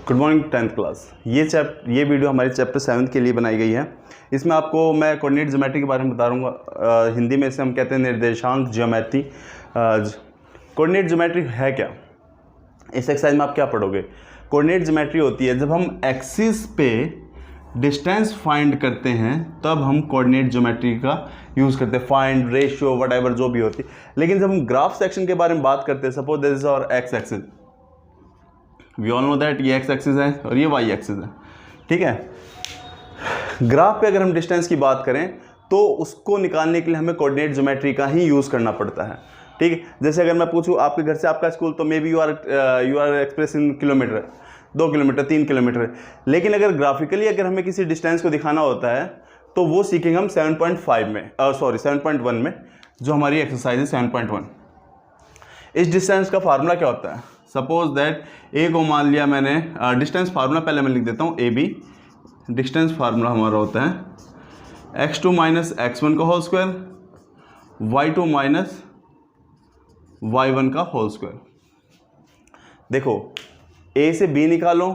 Good morning 10th class. ये video हमारे chapter 7 के लिए बनाई गई है। इसमें आपको मैं कोऑर्डिनेट ज्योमेट्री के बारे में बता दूँगा। हिंदी में इसे हम कहते हैं निर्देशांक ज्योमेट्री। कोऑर्डिनेट ज्योमेट्री है क्या, इस एक्सरसाइज में आप क्या पढ़ोगे। कोऑर्डिनेट ज्योमेट्री होती है जब हम एक्सिस पे डिस्टेंस फाइंड करते हैं तब हम कोऑर्डिनेट ज्योमेट्री का यूज़ करते हैं, फाइंड, रेशियो, व्हाटएवर जो भी होती है। लेकिन जब हम ग्राफ सेक्शन के बारे में बात करते हैं, suppose this is our x axis, we all know that ये एक्स एक्सिस है और ये वाई एक्सिस है, ठीक है। ग्राफ पे अगर हम डिस्टेंस की बात करें तो उसको निकालने के लिए हमें कोऑर्डिनेट ज्योमेट्री का ही यूज़ करना पड़ता है, ठीक है। जैसे अगर मैं पूछूं आपके घर से आपका स्कूल, तो maybe you are express in kilometre, 2 kilometre, 3 kilometre. लेकिन अगर ग्राफिकली अगर हमें किसी डिस्टेंस को दिखाना होता है तो वो सीखेंगे हम 7.5 में, 7.1 में, जो हमारी एक्सरसाइज है 7.1। इस डिस्टेंस का फार्मूला क्या होता है। सपोज दैट ए को मान लिया मैंने, डिस्टेंस फार्मूला पहले मैं लिख देता हूँ। ए बी डिस्टेंस फार्मूला हमारा होता है x2 माइनस x1 का whole square, y2 minus y1 का होल स्क्वायर। देखो a से b निकालो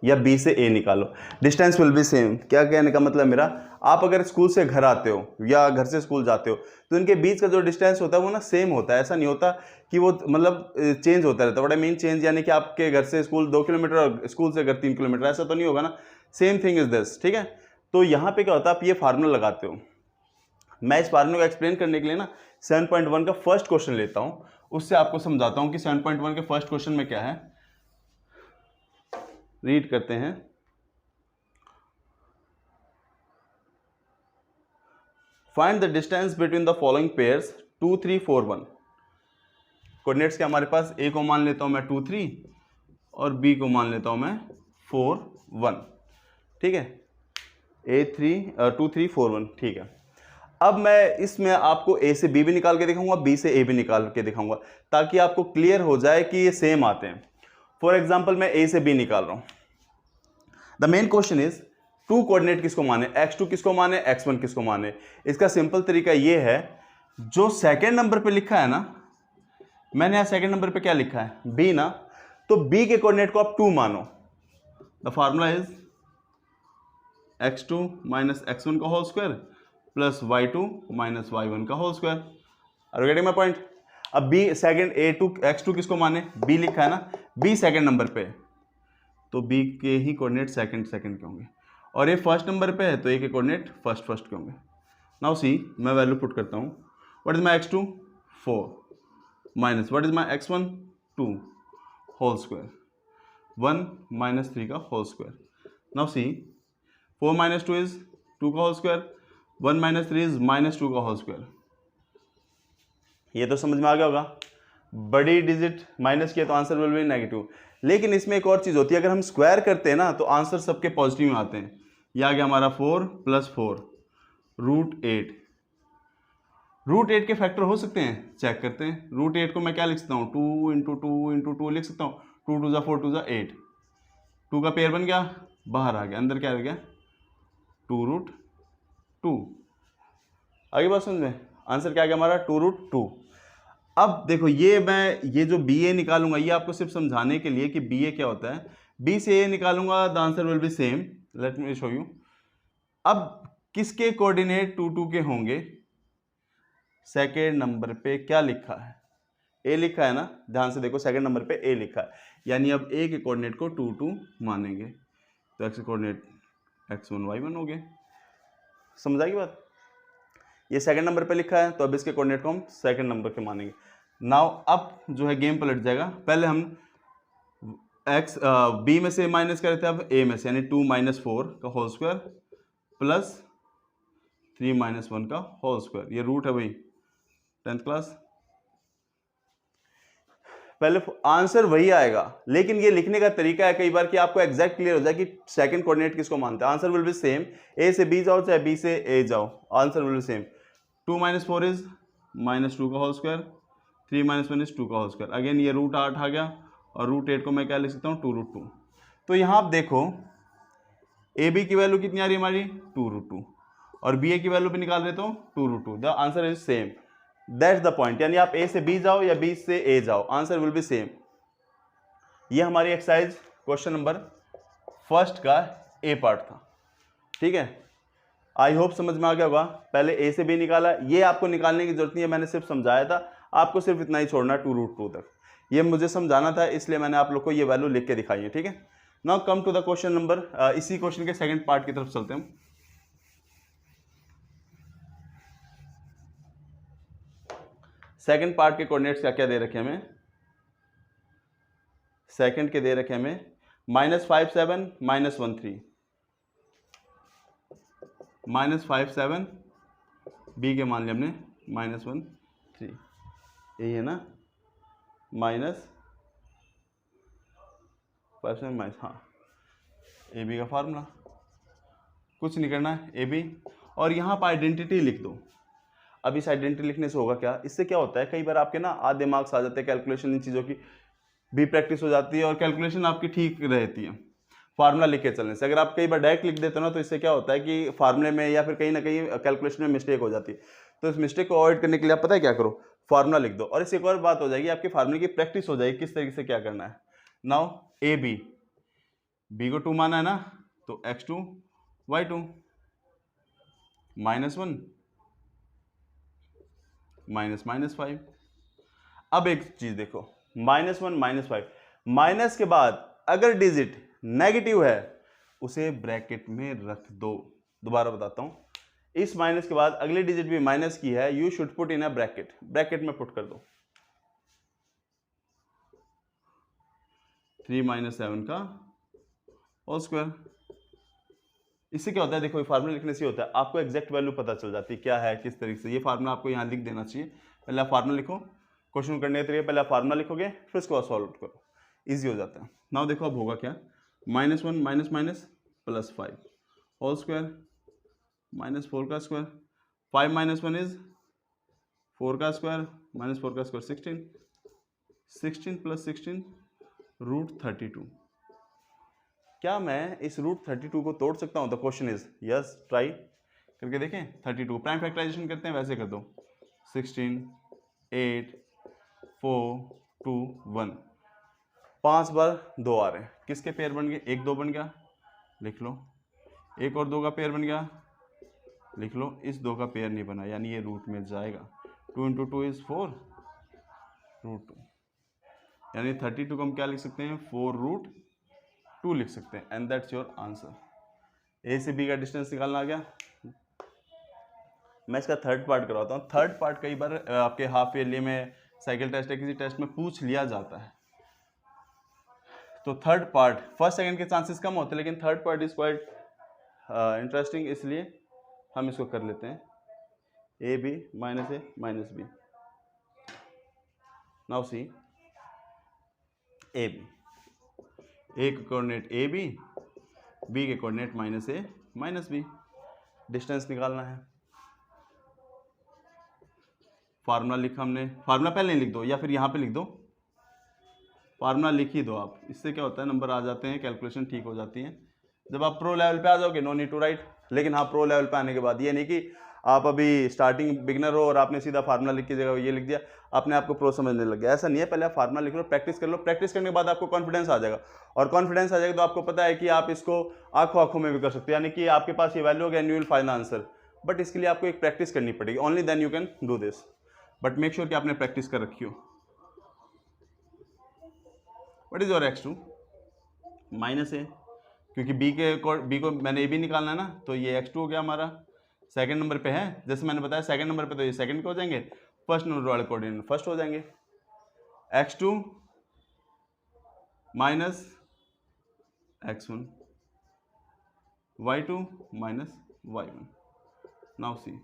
या b से a निकालो, डिस्टेंस विल बी सेम। क्या कहने का मतलब मेरा, आप अगर स्कूल से घर आते हो या घर से स्कूल जाते हो तो इनके बीच का जो डिस्टेंस होता है वो ना सेम होता है। ऐसा नहीं होता कि वो मतलब चेंज होता रहता है। व्हाट आई मीन चेंज, यानी कि आपके घर से स्कूल 2 किलोमीटर और स्कूल से घर 3 किलोमीटर, ऐसा तो नहीं होगा ना। सेम थिंग इज दिस, ठीक है। तो यहाँ पे क्या होता है, आप ये फार्मूला लगाते हो। मैं इस फार्मूले को एक्सप्लेन करने के लिए ना 7.1 का फर्स्ट क्वेश्चन लेता हूँ, उससे आपको समझाता हूँ कि 7.1 के फर्स्ट क्वेश्चन में क्या है। रीड करते हैं। Find the distance between the following pairs 2, 3, 4, 1। Coordinates के हमारे पास ए को मान लेता हूं मैं 2, 3 और बी को मान लेता हूं मैं 4, 1, ठीक है। A 2, 3, 4, 1, ठीक है। अब मैं इसमें आपको ए से बी भी निकाल के दिखाऊंगा, बी से ए भी निकाल के दिखाऊंगा, ताकि आपको क्लियर हो जाए कि ये सेम आते हैं। फॉर एग्जाम्पल मैं ए से बी निकाल रहा हूं। The main question is to coordinate किसको माने, x2 किसको माने, x1 किसको माने। इसका सिंपल तरीका ये है, जो सेकंड नंबर पे लिखा है ना, मैंने यहां सेकंड नंबर पे क्या लिखा है, b ना, तो b के कोऑर्डिनेट को आप 2 मानो। The formula is x2 minus x1 का whole square plus y2 minus y1 का whole square. Are you getting my point. अब b सेकंड x2 किसको माने, b लिखा है ना, b सेकंड नंबर पे, तो b के ही कोऑर्डिनेट सेकंड के होंगे, और ये फर्स्ट नंबर पे है तो ए के कोऑर्डिनेट फर्स्ट के होंगे। नाउ सी, मैं वैल्यू पुट करता हूँ। What is my x2 4 minus what is my x1 2 whole square 1 minus 3 का whole square. Now see 4 minus 2 is 2 का whole square, 1 minus 3 is minus 2 का होल स्क्वायर। ये तो समझ में आ गया होगा। बड़ी डिजिट माइनस किया तो आंसर विल बी नेगेटिव। लेकिन इसमें एक और चीज़ होती है, अगर हम स्क्वायर करते हैं ना तो आंसर सबके पॉजिटिव में आते हैं। ये आ गया हमारा 4 प्लस 4 √8। √8 के फैक्टर हो सकते हैं, चेक करते हैं। √8 को मैं क्या लिख सकता हूँ, 2 इंटू 2 इंटू 2 लिख सकता हूँ। 2 2 4 2 8, 2 का पेयर बन गया, बाहर आ गया, अंदर क्या रह गया 2√2। आगे बात समझ में, आंसर क्या आ गया हमारा 2√2। अब देखो ये जो बी ए निकालूंगा, ये आपको सिर्फ समझाने के लिए कि बी ए क्या होता है। बी से ए निकालूंगा, the answer will be same. Let me show you. अब किसके कोऑर्डिनेट 2 2 के होंगे, सेकेंड नंबर पे क्या लिखा है, ए लिखा है ना, ध्यान से देखो, सेकेंड नंबर पे ए लिखा है, यानी अब ए के कोऑर्डिनेट को 2 2 मानेंगे, तो एक्स के कोऑर्डिनेट x1 y1 हो गए। समझ आएगी बात। ये सेकंड नंबर पे लिखा है तो अब इसके कोऑर्डिनेट को हम सेकंड नंबर के मानेंगे। नाउ अब जो है गेम पलट जाएगा। पहले हम बी में से माइनस कर रहे थे, अब ए में से, यानी 2 माइनस 4 का होल स्क्वायर प्लस 3 माइनस 1 का होल स्क्वायर। ये रूट है भाई 10th क्लास। पहले आंसर वही आएगा, लेकिन ये लिखने का तरीका है कई बार कि आपको एग्जैक्ट क्लियर हो जाए कि सेकंड कोऑर्डिनेट किसको मानते हैं। आंसर विल बी सेम, ए से बी जाओ चाहे बी से ए जाओ, answer will be same. 2 minus 4 is minus 2 का होल स्क्वायर, 3 माइनस 1 इज 2 का होल स्क्वायर। अगेन ये √8 आ गया, और √8 को मैं क्या लिख सकता हूँ 2√2। तो यहाँ आप देखो ए बी की वैल्यू कितनी आ रही है हमारी 2√2, और बी ए की वैल्यू भी निकाल रहे तो 2√2। The answer is same. That's the point, यानी आप ए से बी जाओ या बी से ए जाओ, आंसर विल बी सेम। ये हमारी एक्सरसाइज क्वेश्चन नंबर फर्स्ट का ए पार्ट था। ठीक है, आई होप समझ में आ गया होगा। पहले ए से बी निकाला, ये आपको निकालने की जरूरत नहीं है, मैंने सिर्फ समझाया था, आपको सिर्फ इतना ही छोड़ना 2√2 तक, ये मुझे समझाना था, इसलिए मैंने आप लोग को ये वैल्यू लिख के दिखाई है। ठीक है, now come to the question number, इसी क्वेश्चन के सेकंड पार्ट की तरफ चलते हैं। सेकंड पार्ट के कोऑर्डिनेट्स क्या क्या दे रखे हमें, सेकंड के दे रखे हमें -57 -13, -57 बी के मान लिया हमने -13, यही है ना, -57 हाँ, ए बी का फार्मूला, कुछ नहीं करना है, ए बी, और यहाँ पर आइडेंटिटी लिख दो। अब इस आइडेंटिटी लिखने से होगा क्या, इससे क्या होता है, कई बार आपके ना आधे मार्क्स आ जाते हैं, कैलकुलेशन इन चीज़ों की भी प्रैक्टिस हो जाती है और कैलकुलेशन आपकी ठीक रहती है फार्मूला लिख के चलने से। अगर आप कई बार डायरेक्ट लिख देते हो ना, तो इससे क्या होता है कि फार्मूले में या फिर कहीं ना कहीं कैलकुलेशन में मिस्टेक हो जाती है। तो इस मिस्टेक को अवॉइड करने के लिए आप पता है क्या करो, फार्मूला लिख दो, और इससे एक और बात हो जाएगी, आपके फार्मूले की प्रैक्टिस हो जाएगी किस तरीके से क्या करना है। नाउ ए बी, बी को 2 माना है ना, तो x2 y2 -1 -5। अब एक चीज देखो, -1 -5, माइनस के बाद अगर डिजिट नेगेटिव है उसे ब्रैकेट में रख दो। दोबारा बताता हूं, इस माइनस के बाद अगली डिजिट भी माइनस की है, you should put in a bracket, bracket में पुट कर दो 3 - 7 का होल स्क्वायर। इससे क्या होता है, देखो ये फार्मूला लिखने से होता है, आपको एग्जैक्ट वैल्यू पता चल जाती है क्या है किस तरीके से। ये फार्मूला आपको यहाँ लिख देना चाहिए, पहले आप फार्मूला लिखो, क्वेश्चन करने के तरीके पहले आप फार्मूला लिखोगे, फिर उसको सॉल्व करो, इजी हो जाता है। नाउ देखो अब होगा क्या, -1 +5 होल स्क्वायर -4 का स्क्वायर, 5 - 1 इज 4 का स्क्वायर, -4 का स्क्वायर 16, 16 + 16 √32। क्या मैं इस √32 को तोड़ सकता हूं? The question is yes, try करके देखें। 32 प्राइम फैक्टराइजेशन करते हैं, वैसे कर दो 16 8 4 2 1, 5 बार 2 आ रहे हैं, किसके पेयर बन गए, 1 2 बन गया, लिख लो, 1 और 2 का पेयर बन गया, लिख लो, इस 2 का पेयर नहीं बना, यानी ये रूट में जाएगा, 2 × 2 इज 4 √2, यानी 32 को हम क्या लिख सकते हैं, 4√2 लिख सकते हैं, एंड दैट्स योर आंसर। ए से बी का डिस्टेंस निकालना आ गया। मैं इसका थर्ड पार्ट करवाता हूँ। थर्ड पार्ट कई बार आपके हाफ ईयरली में, साइकिल टेस्ट या किसी टेस्ट में पूछ लिया जाता है। तो थर्ड पार्ट, फर्स्ट सेकंड के चांसेस कम होते हैं, लेकिन third part is quite interesting, इसलिए हम इसको कर लेते हैं। A B -a -b, now C A B, A के कोऑर्डिनेट ए बी, बी के कोऑर्डिनेट -a -b, डिस्टेंस निकालना है। फार्मूला लिखा हमने, फार्मूला पहले लिख दो या फिर यहाँ पे लिख दो, फार्मूला लिख ही दो आप, इससे क्या होता है नंबर आ जाते हैं, कैलकुलेशन ठीक हो जाती है। जब आप प्रो लेवल पे आ जाओगे नो नीड टू राइट, लेकिन हाँ प्रो लेवल पे आने के बाद ये नहीं कि आप अभी स्टार्टिंग बिगनर हो और आपने सीधा फार्मूला लिख की जगह ये लिख दिया, अपने आप को प्रो समझने लग गया, ऐसा नहीं है। पहले आप फार्मूला लिख लो, प्रैक्टिस कर लो, प्रैक्टिस करने के बाद आपको कॉन्फिडेंस आ जाएगा, और कॉन्फिडेंस आ जाएगा तो आपको पता है कि आप इसको आंखों आंखों में भी कर सकते हो, यानी कि आपके पास ये वैल्यू होगा and you will find the answer. But इसके लिए आपको एक प्रैक्टिस करनी पड़ेगी, only then you can do this, but make sure कि आपने प्रैक्टिस कर रखी हो। What is your x2 -a, क्योंकि b को मैंने a भी निकालना है ना, तो ये x2 हो गया हमारा, सेकंड नंबर पे है, जैसे मैंने बताया सेकंड नंबर पे, तो ये सेकंड के हो जाएंगे, फर्स्ट नंबर वाले कोऑर्डिनेट फर्स्ट हो जाएंगे। x2 - x1 y2 - y1, now see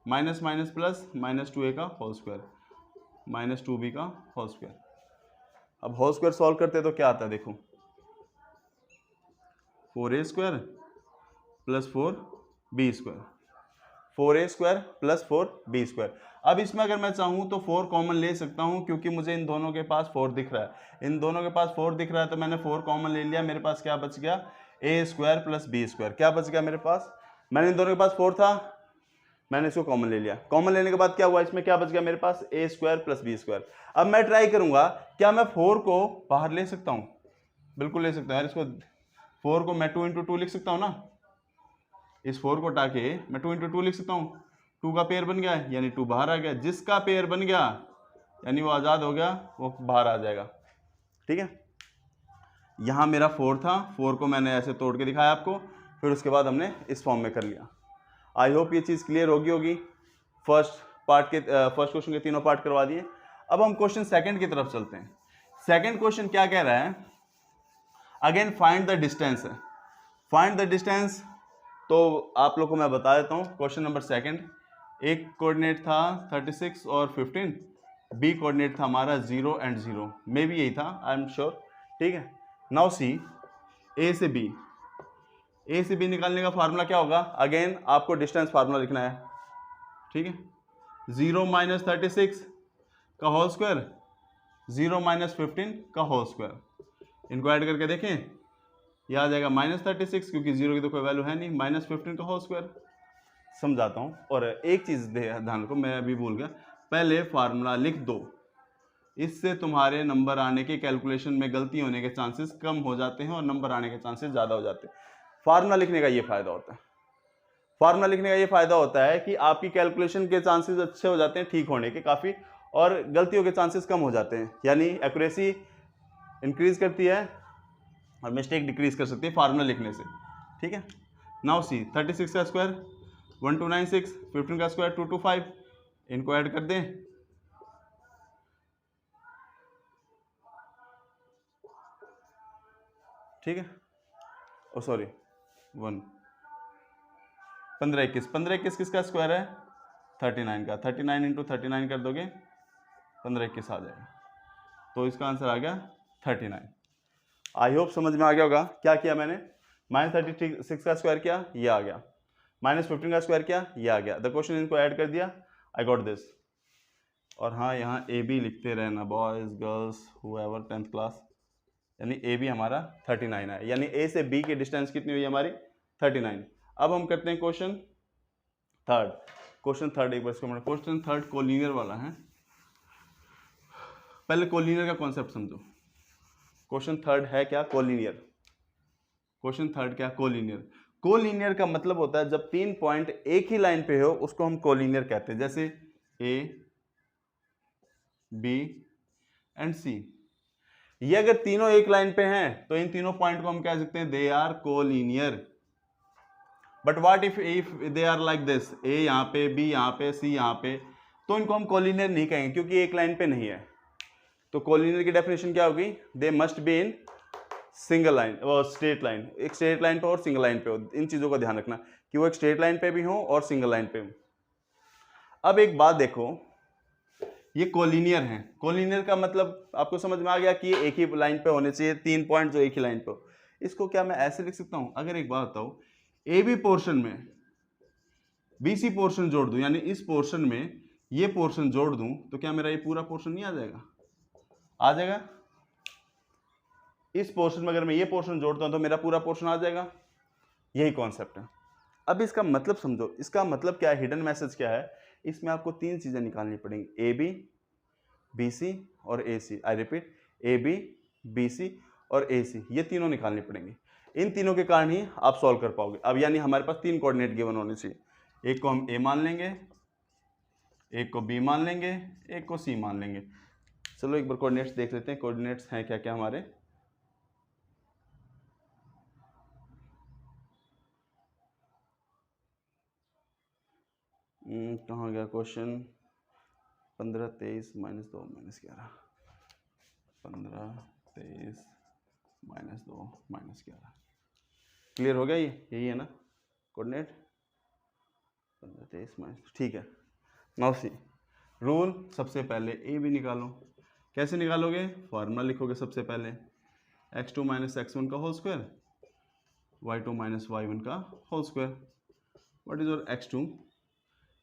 minus minus plus -2a का होल स्क्वायर -2b का होल स्क्वायर। अब होल स्क्वायर सॉल्व करते हैं तो क्या आता है देखो, 4a² + 4b², 4a² + 4b²। अब इसमें अगर मैं चाहूँ तो 4 कॉमन ले सकता हूँ, क्योंकि मुझे इन दोनों के पास 4 दिख रहा है, इन दोनों के पास 4 दिख रहा है, तो मैंने 4 कॉमन ले लिया, मेरे पास क्या बच गया, a² + b²। क्या बच गया मेरे पास, मैंने इन दोनों के पास 4 था, मैंने इसको कॉमन ले लिया, कॉमन लेने के बाद क्या हुआ, इसमें क्या बच गया मेरे पास, a² + b²। अब मैं ट्राई करूंगा, क्या मैं 4 को बाहर ले सकता हूं, बिल्कुल ले सकता हूं यार, इसको 4 को मैं 2 इंटू 2 लिख सकता हूँ ना, इस 4 को हटा के मैं 2 इंटू 2 लिख सकता हूँ। 2 का पेयर बन गया है यानी 2 बाहर आ गया, जिसका पेयर बन गया यानी वो आज़ाद हो गया, वो बाहर आ जाएगा। ठीक है, यहाँ मेरा 4 था, 4 को मैंने ऐसे तोड़ के दिखाया आपको, फिर उसके बाद हमने इस फॉर्म में कर लिया। आई होप ये चीज़ क्लियर होगी। फर्स्ट क्वेश्चन के तीनों पार्ट करवा दिए। अब हम क्वेश्चन सेकंड की तरफ चलते हैं। सेकंड क्वेश्चन क्या कह रहा है, अगेन फाइंड द डिस्टेंस है। फाइंड द डिस्टेंस, तो आप लोग को मैं बता देता हूँ। क्वेश्चन नंबर सेकंड, एक कोऑर्डिनेट था 36 और 15, बी कोऑर्डिनेट था हमारा 0 एंड 0, मे भी यही था, आई एम श्योर। ठीक है, नाउ सी ए से बी निकालने का फार्मूला क्या होगा, अगेन आपको डिस्टेंस फार्मूला लिखना है। ठीक है, 0 माइनस 36 का होल स्क्वायर, 0 माइनस 15 का होल स्क्वायर, इनको ऐड करके देखें, यह आ जाएगा -36, क्योंकि 0 की तो कोई वैल्यू है नहीं, -15 का होल स्क्वायर। समझाता हूँ, और एक चीज़ ध्यान रखो, मैं अभी भूल गया, पहले फार्मूला लिख दो, इससे तुम्हारे नंबर आने के कैलकुलेशन में गलती होने के चांसेस कम हो जाते हैं और नंबर आने के चांसेस ज़्यादा हो जाते हैं। फार्मूला लिखने का ये फ़ायदा होता है। फार्मूला लिखने का ये फ़ायदा होता है कि आपकी कैलकुलेशन के चांसेस अच्छे हो जाते हैं ठीक होने के काफ़ी, और गलतियों के चांसेस कम हो जाते हैं, यानी एक्यूरेसी इंक्रीज करती है और मिस्टेक डिक्रीज कर सकती है फार्मूला लिखने से। ठीक है, नाउ सी 36 का स्क्वायर 1296, 15 का स्क्वायर 225, इनको ऐड कर दें, ठीक है, ओ सॉरी 1, 15 21 किसका स्क्वायर है, 39 का, 39 इंटू 39 कर दोगे 15 21 आ जाएगा, तो इसका आंसर आ गया 39। आई होप समझ में आ गया होगा। क्या किया मैंने, -36 का स्क्वायर किया, ये आ गया, -15 का स्क्वायर किया, ये आ गया, द क्वेश्चन इनको ऐड कर दिया, आई गॉट दिस। और हाँ, यहाँ ए बी लिखते रहना, boys girls whoever 10th class, यानी ए बी हमारा 39 है, यानी ए से बी की डिस्टेंस कितनी हुई हमारी 39। अब हम करते हैं क्वेश्चन थर्ड। एक बार इसको, क्वेश्चन थर्ड कोलिनियर वाला है। पहले कोलिनियर का कॉन्सेप्ट समझो। क्वेश्चन थर्ड है क्या, कोलिनियर। क्वेश्चन थर्ड क्या, कोलिनियर। कोलिनियर का मतलब होता है जब 3 पॉइंट एक ही लाइन पे हो, उसको हम कोलिनियर कहते हैं, जैसे ए बी एंड सी। ये अगर तीनों एक लाइन पे हैं तो इन तीनों पॉइंट को हम कह सकते हैं they are collinear. But what if they are like this, A यहाँ पे, बी यहाँ पे, सी यहाँ पे, तो इनको हम कोलिनियर नहीं कहेंगे क्योंकि एक लाइन पे नहीं है। तो कोलिनियर की डेफिनेशन क्या होगी, they must be in single line और स्ट्रेट लाइन, एक स्ट्रेट लाइन पे और सिंगल लाइन पे हो। इन चीज़ों का ध्यान रखना कि वो एक स्ट्रेट लाइन पे भी हो और सिंगल लाइन पे हो। अब एक बात देखो, ये कोलिनियर हैं। कोलिनियर का मतलब आपको समझ में आ गया कि ये एक ही लाइन पे होने चाहिए, 3 पॉइंट जो एक ही लाइन पे हो। इसको क्या मैं ऐसे लिख सकता हूँ, अगर एक बात बताओ, ए बी पोर्शन में बी सी पोर्शन जोड़ दूं, यानी इस पोर्शन में ये पोर्शन जोड़ दूं, तो क्या मेरा ये पूरा पोर्शन नहीं आ जाएगा, आ जाएगा। इस पोर्शन में अगर मैं ये पोर्शन जोड़ता हूं तो मेरा पूरा पोर्शन आ जाएगा। यही कॉन्सेप्ट है। अब इसका मतलब समझो, इसका मतलब क्या है, हिडन मैसेज क्या है, इसमें आपको 3 चीजें निकालनी पड़ेंगी, ए बी, बी सी और A C. I repeat, A B, B C और ए सी, ये तीनों निकालनी पड़ेंगी। इन तीनों के कारण ही आप सॉल्व कर पाओगे। अब यानी हमारे पास 3 कोऑर्डिनेट गिवन होने चाहिए, एक को हम ए मान लेंगे, एक को बी मान लेंगे, एक को सी मान लेंगे। चलो एक बार कोऑर्डिनेट्स देख लेते हैं, कोऑर्डिनेट्स हैं क्या क्या हमारे। कहाँ गया क्वेश्चन, 15 23 -2 -11, 15 23 -2 -11। क्लियर हो गया, ये यही है ना कोऑर्डिनेट, 15 23 ठीक है। नाउ सी रूल, सबसे पहले ए बी निकालो। कैसे निकालोगे, फार्मूला लिखोगे सबसे पहले, x2 - x1 का होल स्क्वायर, y2 - y1 का whole square. What is your x2,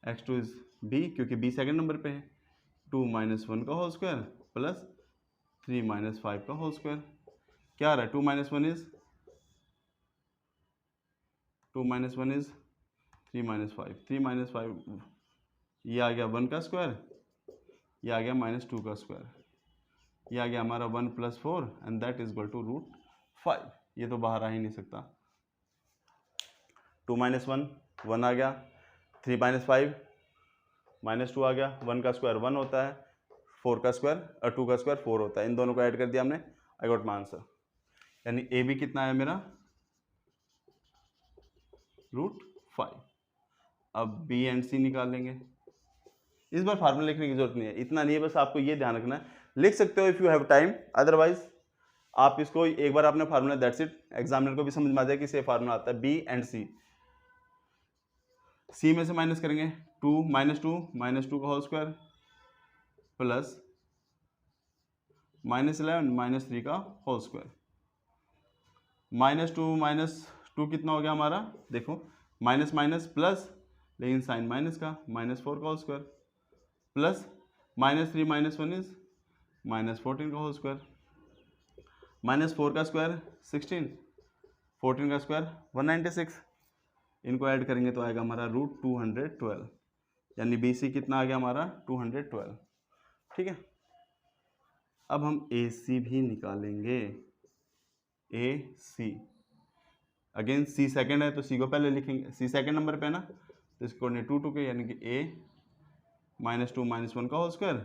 x2 is b, क्योंकि b सेकंड नंबर पे है, 2 - 1 का होल स्क्वायर प्लस 3 - 5 का होल स्क्वायर। क्या आ रहा है, 2 - 1 इज 3 - 5, 3 - 5 ये आ गया 1 का स्क्वायर, ये आ गया -2 का स्क्वायर, ये आ गया हमारा 1 + 4 and that is equal to √5। ये तो बाहर आ ही नहीं सकता। 2 - 1 1 आ गया, 3 - 5 -2 आ गया, 1 का स्क्वायर 1 होता है, 4 का स्क्वायर और 2 का स्क्वायर 4 होता है। इन दोनों को ऐड कर दिया हमने, आई गॉट माई आंसर। यानी ए बी कितना है मेरा, √5। अब बी एंड सी निकाल लेंगे। इस बार फार्मूला लिखने की जरूरत नहीं है, इतना नहीं है, बस आपको ये ध्यान रखना है। लिख सकते हो if you have time, otherwise आप इसको एक बार आपने फार्मूला, दैट्स इट, एग्जामिनर को भी समझ में आ जाए कि से फार्मूला आता है। बी एंड सी, सी में से माइनस करेंगे 2 - 2 का होल स्क्वायर प्लस -11 - 3 का होल स्क्वायर। -2 कितना हो गया हमारा, देखो माइनस माइनस प्लस, लेकिन साइन माइनस का, -4 का होल स्क्वायर प्लस -3 - 1 इज -14 का होल स्क्वायर, -4 का स्क्वायर 16, 14 का स्क्वायर 196। इनको ऐड करेंगे तो आएगा हमारा √212, यानी बी सी कितना आ गया हमारा 212। ठीक है, अब हम ए सी भी निकालेंगे। ए सी, अगेन सी सेकंड है तो सी को पहले लिखेंगे, सी सेकंड नंबर पे है ना, तो इसको 2 के, यानी कि ए -2 - 1 का होल स्क्वायर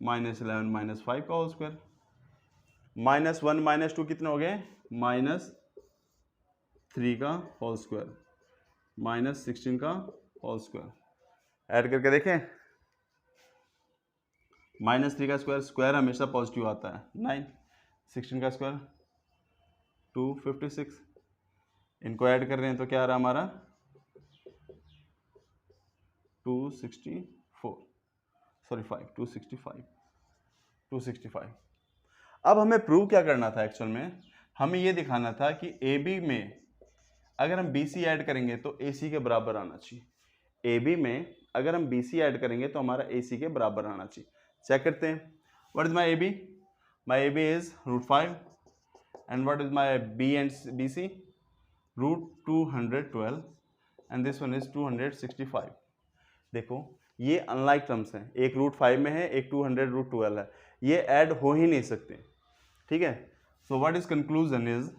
-11 - 5 का होल स्क्वायर, -1 - 2 कितने हो गए, -3 का होल स्क्वायर -16 का होल स्क्वायर। ऐड करके देखें, -3 का स्क्वायर, स्क्वायर हमेशा पॉजिटिव आता है 9, 16 का स्क्वायर 256। इनको ऐड कर रहे हैं तो क्या आ रहा है हमारा 265। अब हमें प्रूव क्या करना था, एक्चुअल में हमें ये दिखाना था कि ए बी में अगर हम बी सी ऐड करेंगे तो ए सी के बराबर आना चाहिए। ए बी में अगर हम बी सी ऐड करेंगे तो हमारा ए सी के बराबर आना चाहिए। चेक करते हैं, what is my A B, my A B is √5 and what is my B and B C, √212 and this one is 265। देखो ये अनलाइक टर्म्स हैं, एक √5 में है, एक 200 √12 है, ये ऐड हो ही नहीं सकते। ठीक है, so what is conclusion is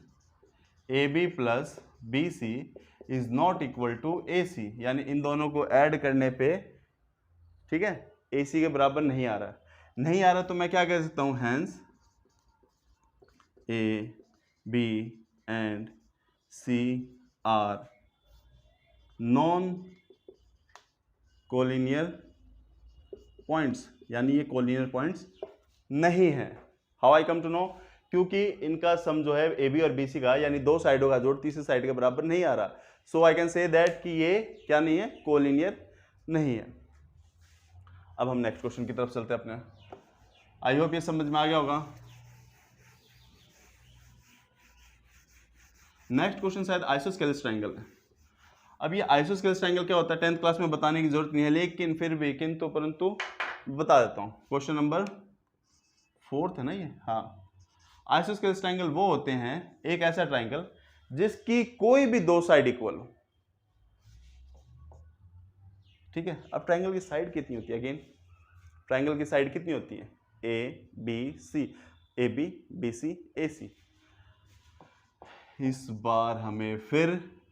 A B plus B C is not equal to A C, यानी इन दोनों को ऐड करने पे, ठीक है, ए सी के बराबर नहीं आ रहा, तो मैं क्या कह सकता हूं, hence A B and C are non collinear points, यानी ये कोलिनियर पॉइंट्स नहीं है। How I come to know, क्योंकि इनका सम जो है ए बी और बी सी का, यानी दो साइडों का जोड़ तीसरी साइड के बराबर नहीं आ रहा, सो आई कैन से दैट कि ये क्या नहीं है, कोलिनियर नहीं है। अब हम नेक्स्ट क्वेश्चन की तरफ चलते हैं अपने। आई होप ये समझ में आ गया होगा। नेक्स्ट क्वेश्चन शायद आइसोस्केलेस ट्रायंगल है। अब ये आइसोस्केलेस ट्रायंगल क्या होता है 10th क्लास में बताने की जरूरत नहीं है, लेकिन फिर भी किंतु परंतु बता देता हूँ। क्वेश्चन नंबर 4 है ना ये, हाँ। आइसोस्केलेस ट्रायंगल वो होते हैं, एक ऐसा ट्रायंगल जिसकी कोई भी दो साइड इक्वल हो। ठीक है, अब ट्रायंगल की साइड कितनी होती है, अगेन ट्रायंगल की साइड कितनी होती है, A B C, A B B C A C. इस बार हमें फिर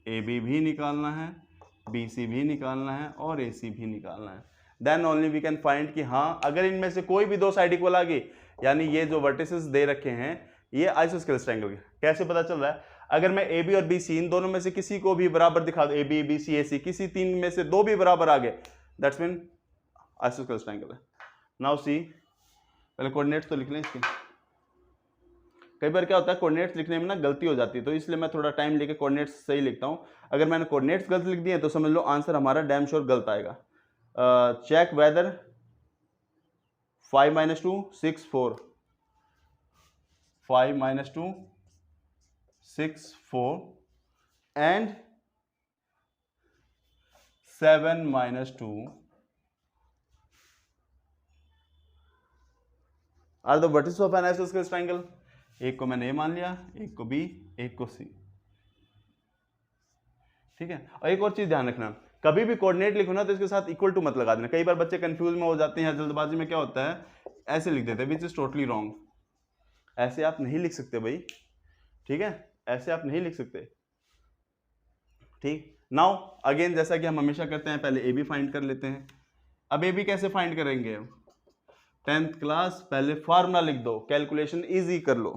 ए बी भी निकालना है, बी सी भी निकालना है और ए सी भी निकालना है। Then only we can find कि हाँ अगर इनमें से कोई भी दो साइड इक्वल आ गई, यानी ये जो वर्टिसेस दे रखे हैं ये आइसोस्केलेस ट्रायंगल के। कैसे पता चल रहा है, अगर मैं ए बी और बी सी इन दोनों में से किसी को भी बराबर दिखा दूं, ए बी बी सी ए सी, किसी तीन में से दो भी बराबर आ गए, दैट्स मीन आइसोस्केलेस ट्रायंगल है। नाउ सी, पहले कोऑर्डिनेट्स तो लिख लें इसके। कई बार क्या होता है कोऑर्डिनेट्स लिखने में ना गलती हो जाती है, तो इसलिए मैं थोड़ा टाइम लेके कोऑर्डिनेट्स सही लिखता हूँ। अगर मैंने कोऑर्डिनेट्स गलत लिख दिए तो समझ लो आंसर हमारा डैम श्योर गलत आएगा। Check whether 5 - 2 6 4, 5 - 2 6 4 and 7 - 2 are the vertices of an isosceles triangle। एक को मैंने ए मान लिया, एक को बी, एक को सी। ठीक है, और एक और चीज ध्यान रखना, कभी भी कोऑर्डिनेट लिखो ना तो इसके साथ इक्वल टू मत लगा देना। कई बार बच्चे कंफ्यूज में हो जाते हैं, जल्दबाजी में क्या होता है ऐसे लिख देते हैं, विच इज टोटली रॉन्ग। ऐसे आप नहीं लिख सकते भाई, ठीक है। ऐसे आप नहीं लिख सकते। ठीक, नाउ अगेन जैसा कि हम हमेशा करते हैं, पहले ए बी फाइंड कर लेते हैं। अब ए बी कैसे फाइंड करेंगे? 10th क्लास, पहले फार्मूला लिख दो, कैलकुलेशन इजी कर लो।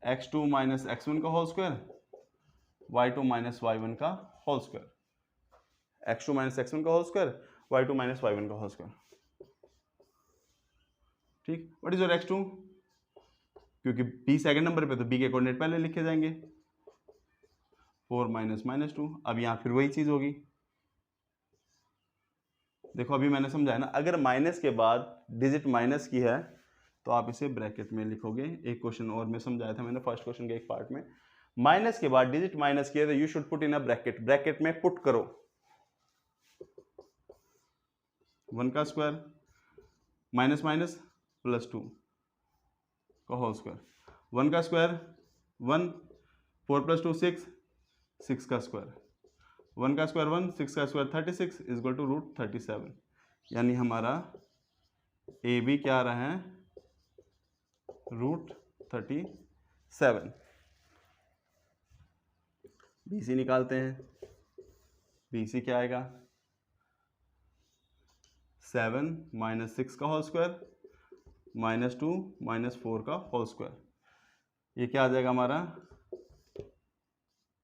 x2 माइनस x1 का whole square, y2 minus y1 का whole square, x2 minus x1 का whole square, y2 minus y1 का होल स्क्वायर। ठीक, व्हाट इज योर x2? क्योंकि b सेकंड नंबर पे तो b के कोऑर्डिनेट पहले लिखे जाएंगे, 4 माइनस माइनस 2। अब यहां फिर वही चीज होगी, देखो अभी मैंने समझाया ना, अगर माइनस के बाद डिजिट माइनस की है तो आप इसे ब्रैकेट में लिखोगे। एक क्वेश्चन और में समझाया था मैंने फर्स्ट क्वेश्चन के एक पार्ट में, माइनस के बाद डिजिट माइनस किया तो you should put in a bracket, bracket में पुट करो 1 का स्क्वायर माइनस माइनस प्लस 2 का होल स्क्वायर, 1 का स्क्वायर 1, 4 प्लस 2 6, 6 का स्क्वायर, 1 का स्क्वायर 1, 6 का square 36 is equal to root 37। यानी हमारा ए बी क्या आ रहा है? रूट 37। बी सी निकालते हैं, बी सी क्या आएगा? 7 माइनस 6 का होल स्क्वायर माइनस 2 माइनस 4 का होल स्क्वायर, ये क्या आ जाएगा हमारा?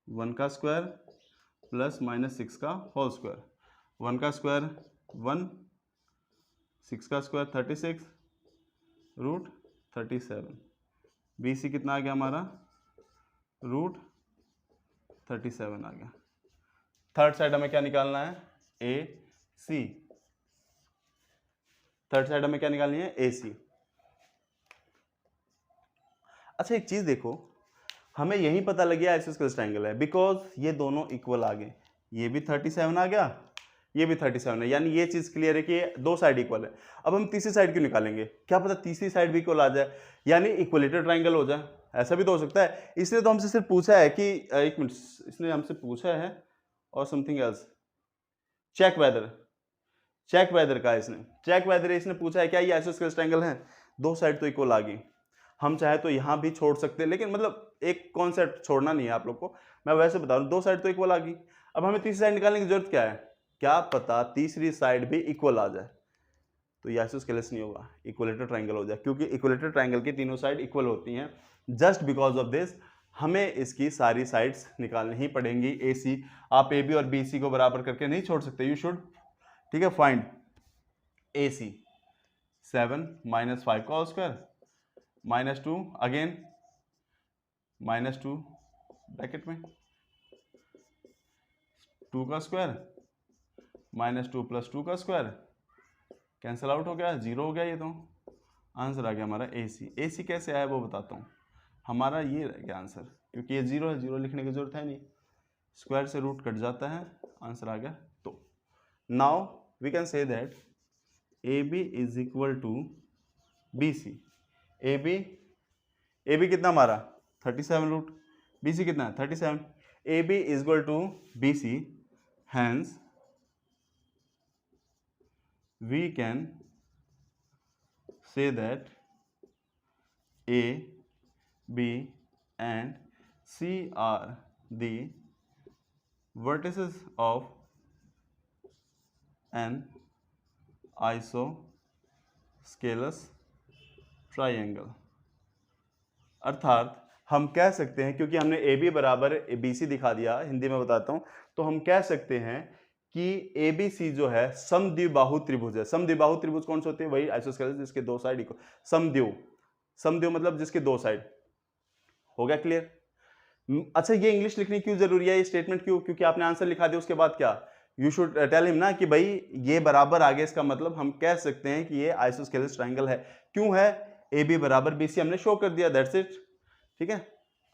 1 का स्क्वायर प्लस माइनस 6 का होल स्क्वायर, 1 का स्क्वायर 1, 6 का स्क्वायर 36 रूट 37। बी सी कितना आ गया हमारा? रूट 37 आ गया। थर्ड साइड हमें क्या निकालना है? ए सी। थर्ड साइड हमें क्या निकालनी है? ए सी। अच्छा एक चीज देखो, हमें यही पता लग गया आइसोस्केलेस ट्रायंगल है बिकॉज ये दोनों इक्वल आ गए, ये भी 37 आ गया, ये भी 37 है, यानी ये चीज क्लियर है कि दो साइड इक्वल है। अब हम तीसरी साइड क्यों निकालेंगे? क्या पता तीसरी साइड भी इक्वल आ जाए, यानी इक्वलेटर ट्रायंगल हो जाए, ऐसा भी तो हो सकता है। इसने तो हमसे सिर्फ पूछा है कि एक मिनट, इसने हमसे पूछा है और समथिंग एल्स, चेक वेदर का इसने चेक वेदर इसने पूछा है क्या ये आइसोस्केलेस ट्रायंगल है? दो साइड तो इक्वल आ गई, हम चाहे तो यहां भी छोड़ सकते हैं, लेकिन मतलब एक कॉन्सेप्ट छोड़ना नहीं है आप लोग को, मैं वैसे बता रहा हूं, दो साइड तो इक्वल आ गई। अब हमें तीसरी साइड निकालने की जरूरत क्या है? क्या पता तीसरी साइड भी इक्वल आ जाए, तो ये आइसोस्केलेस नहीं होगा, इक्वलेटर ट्रायंगल हो जाए, क्योंकि इक्वलेटर ट्रायंगल की तीनों साइड इक्वल होती हैं। जस्ट बिकॉज ऑफ दिस हमें इसकी सारी साइड्स निकालनी ही पड़ेंगी। ए सी, आप ए बी और बी सी को बराबर करके नहीं छोड़ सकते, यू शुड, ठीक है। फाइंड ए सी, 7 माइनस 5 का whole square minus 2 again minus 2 bracket में 2 का स्क्वायर माइनस 2 प्लस 2 का स्क्वायर, कैंसिल आउट हो गया, 0 हो गया, ये तो आंसर आ गया हमारा ए सी। ए सी कैसे आया वो बताता हूँ, हमारा ये रह गया आंसर, क्योंकि ये 0 है, 0 लिखने की जरूरत है नहीं, स्क्वायर से रूट कट जाता है, आंसर आ गया। तो now we can say that A B is equal to B C. A B कितना हमारा? 37 रूट, बी सी कितना है? 37। A B is equal to B C, hence we can say that A, B and C are the vertices of an isosceles triangle। अर्थात हम कह सकते हैं, क्योंकि हमने ए बी बराबर बी सी दिखा दिया, हिंदी में बताता हूं, तो हम कह सकते हैं कि ए बी सी जो है समद्विबाहु त्रिभुज है। समद्विबाहु त्रिभुज कौन से होते हैं? वही आइसोस्केलेस जिसके दो साइड इक्वल, समद्वि मतलब जिसके दो साइड। हो गया क्लियर? अच्छा ये इंग्लिश लिखनी क्यों जरूरी है, ये स्टेटमेंट क्यों? क्योंकि आपने आंसर लिखा दिया, उसके बाद क्या, यू शुड टेल हिम ना कि भाई ये बराबर आगे, इसका मतलब हम कह सकते हैं कि ये आइसोस्केलेस ट्रायंगल है। क्यों है? ए बी बराबर बी सी हमने शो कर दिया, दैट्स इट। ठीक है,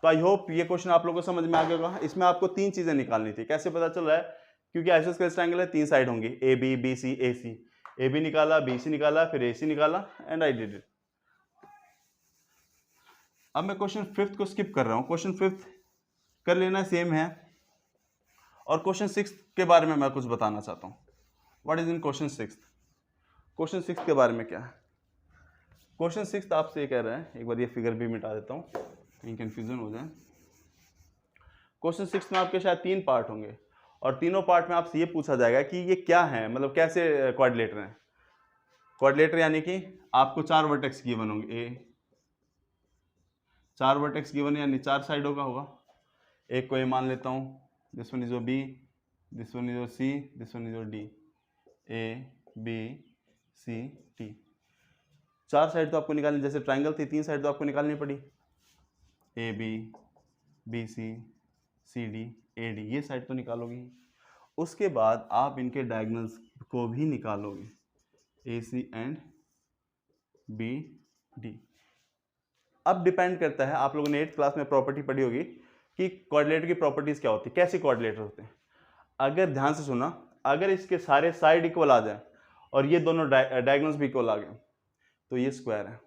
तो आई होप ये क्वेश्चन आप लोगों को समझ में आ गया होगा। इसमें आपको तीन चीजें निकालनी थी, कैसे पता चल रहा है? क्योंकि आइसोस्केलेस ट्रायंगल है, तीन साइड होंगी, A B B C A C. A B निकाला, बी सी निकाला, फिर ए सी निकाला, एंड आई डिड इट। अब मैं क्वेश्चन फिफ्थ को स्किप कर रहा हूं, क्वेश्चन फिफ्थ कर लेना, सेम है। और क्वेश्चन सिक्स के बारे में मैं कुछ बताना चाहता हूं। What is in question six? Question six के बारे में क्या है? क्वेश्चन सिक्स आपसे ये कह रहा है, एक बार ये फिगर भी मिटा देता हूं। कहीं कन्फ्यूजन हो जाए। क्वेश्चन 6 में आपके शायद 3 पार्ट होंगे और तीनों पार्ट में आपसे ये पूछा जाएगा कि ये क्या है, मतलब कैसे क्वाड्रिलेटर हैं। क्वाड्रिलेटर यानी कि आपको 4 वर्टेक्स गिवन होंगे, ए 4 वर्टेक्स गिवन यानी 4 साइडों का होगा। एक को ए मान लेता हूँ, this one is your B, this one is your C, this one is your D, A B C D. 4 side तो आपको निकालनी, जैसे ट्राइंगल थी 3 साइड तो आपको निकालनी पड़ी, A B C D A D, ये साइड तो निकालोगे। उसके बाद आप इनके डायगोनल्स को भी निकालोगे, ए सी एंड बी डी। अब डिपेंड करता है, आप लोगों ने 8th क्लास में प्रॉपर्टी पढ़ी होगी कि क्वाड्रिलेटर की प्रॉपर्टीज क्या होती है, कैसे क्वाड्रिलेटर होते हैं। अगर ध्यान से सुना, अगर इसके सारे साइड इक्वल आ जाए और ये दोनों डायगोनल्स भी इक्वल आ गए तो ये स्क्वायर है।